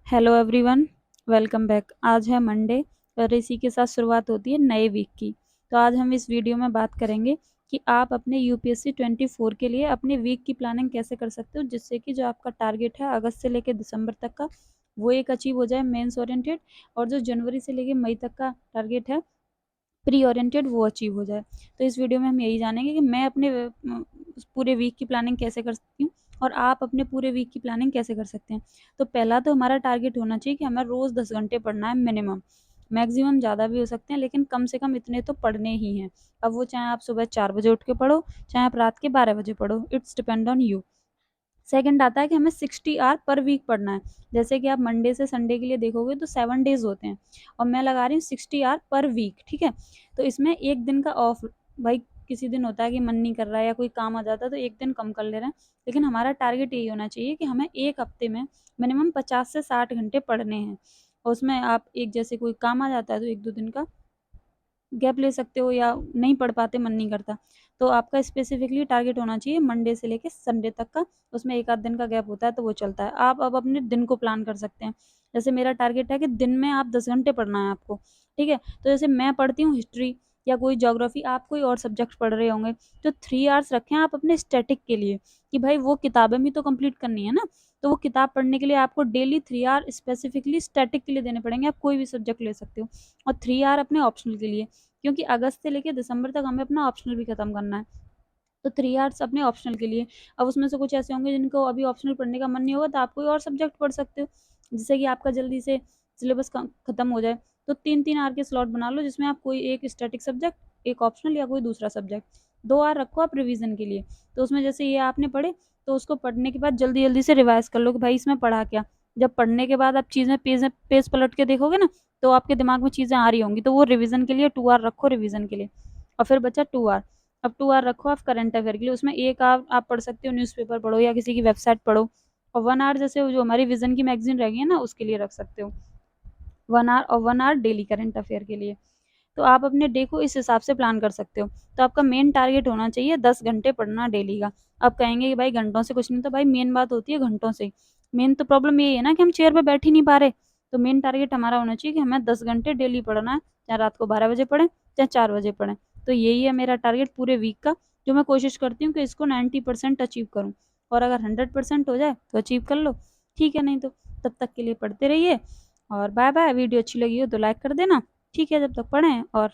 Hello everyone, welcome back. आज है Monday और इसी के साथ शुरुआत होती है नए वीक की। तो आज हम इस वीडियो में बात करेंगे कि आप अपने यूपीएससी 24 के लिए अपने वीक की प्लानिंग कैसे कर सकते हो, जिससे कि जो आपका टारगेट है अगस्त से लेकर दिसंबर तक का वो एक अचीव हो जाए मेंस ओरिएंटेड, और जो जनवरी से लेकर मई तक का टारगेट है प्री ओरिएंटेड वो अचीव हो जाए। तो इस वीडियो में हम यही जानेंगे कि मैं अपने पूरे वीक की प्लानिंग कैसे कर सकती हूँ और आप अपने पूरे वीक की प्लानिंग कैसे कर सकते हैं। तो पहला तो हमारा टारगेट होना चाहिए कि हमें रोज़ 10 घंटे पढ़ना है मिनिमम। मैक्सिमम ज़्यादा भी हो सकते हैं, लेकिन कम से कम इतने तो पढ़ने ही हैं। अब वो चाहे आप सुबह 4 बजे उठ के पढ़ो, चाहे आप रात के 12 बजे पढ़ो, it's depend on you. Second आता है कि हमें 60 आवर पर वीक पढ़ना है। जैसे कि आप मंडे से संडे के लिए देखोगे तो 7 डेज होते हैं, और मैं लगा रही हूँ 60 आवर पर वीक। ठीक है, तो इसमें एक दिन का ऑफ, भाई किसी दिन होता है कि मन नहीं कर रहा है या कोई काम आ जाता है तो एक दिन कम कर ले रहे हैं, लेकिन हमारा टारगेट यही होना चाहिए कि हमें एक हफ्ते में मिनिमम 50 से 60 घंटे पढ़ने हैं। और उसमें आप एक जैसे कोई काम आ जाता है तो 1-2 दिन का गैप ले सकते हो, या नहीं पढ़ पाते, मन नहीं करता, तो आपका स्पेसिफिकली टारगेट होना चाहिए मंडे से लेके संडे तक का। उसमें एक आध दिन का गैप होता है तो वो चलता है। आप अब अपने दिन को प्लान कर सकते हैं। जैसे मेरा टारगेट है कि दिन में आप 10 घंटे पढ़ना है आपको। ठीक है, तो जैसे मैं पढ़ती हूँ हिस्ट्री या कोई ज्योग्राफी, आप कोई और सब्जेक्ट पढ़ रहे होंगे, तो 3 आवर्स रखें आप अपने स्टैटिक के लिए, कि भाई वो किताबें भी तो कंप्लीट करनी है ना। तो वो किताब पढ़ने के लिए आपको डेली 3 आवर स्पेसिफिकली स्टैटिक के लिए देने पड़ेंगे। आप कोई भी सब्जेक्ट ले सकते हो, और 3 आवर अपने ऑप्शनल के लिए, क्योंकि अगस्त से लेकर दिसंबर तक हमें अपना ऑप्शनल भी खत्म करना है। तो 3 आवर्स अपने ऑप्शनल के लिए। अब उसमें से कुछ ऐसे होंगे जिनको अभी ऑप्शनल पढ़ने का मन नहीं होगा, तो आप कोई और सब्जेक्ट पढ़ सकते हो, जिससे कि आपका जल्दी से सिलेबस खत्म हो जाए। तो 3-3 आवर के स्लॉट बना लो, जिसमें आप कोई एक स्टैटिक सब्जेक्ट, एक ऑप्शनल या कोई दूसरा सब्जेक्ट, 2 आवर रखो आप रिवीजन के लिए। तो उसमें जैसे ये आपने पढ़े, तो उसको पढ़ने के बाद जल्दी जल्दी से रिवाइज कर लो कि भाई इसमें पढ़ा क्या। जब पढ़ने के बाद आप चीज़ें पेज पेज पलट के देखोगे ना, तो आपके दिमाग में चीज़ें आ रही होंगी, तो वो रिवीजन के लिए 2 आवर रखो रिवीजन के लिए। और फिर बचा 2 आवर। अब 2 आवर रखो आप करंट अफेयर के लिए। उसमें एक आप पढ़ सकते हो, न्यूज़पेपर पढ़ो या किसी की वेबसाइट पढ़ो। और 1 आवर जैसे जो हमारी विजन की मैगजीन रहेगी है ना, उसके लिए रख सकते हो 1 आवर, और 1 आवर डेली करंट अफेयर के लिए। तो आप अपने डे को इस हिसाब से प्लान कर सकते हो। तो आपका मेन टारगेट होना चाहिए 10 घंटे पढ़ना डेली का। आप कहेंगे कि भाई घंटों से कुछ नहीं, तो भाई मेन बात होती है घंटों से। मेन तो प्रॉब्लम यही है ना कि हम चेयर पे बैठ ही नहीं पा रहे। तो मेन टारगेट हमारा होना चाहिए कि हमें 10 घंटे डेली पढ़ना है, चाहे रात को 12 बजे पढ़ें, चाहे 4 बजे पढ़ें। तो यही है मेरा टारगेट पूरे वीक का, जो मैं कोशिश करती हूँ कि इसको 90% अचीव करूँ। और अगर 100% हो जाए तो अचीव कर लो, ठीक है, नहीं तो तब तक के लिए पढ़ते रहिए। और बाय बाय। वीडियो अच्छी लगी हो तो लाइक कर देना। ठीक है, जब तक पढ़ें और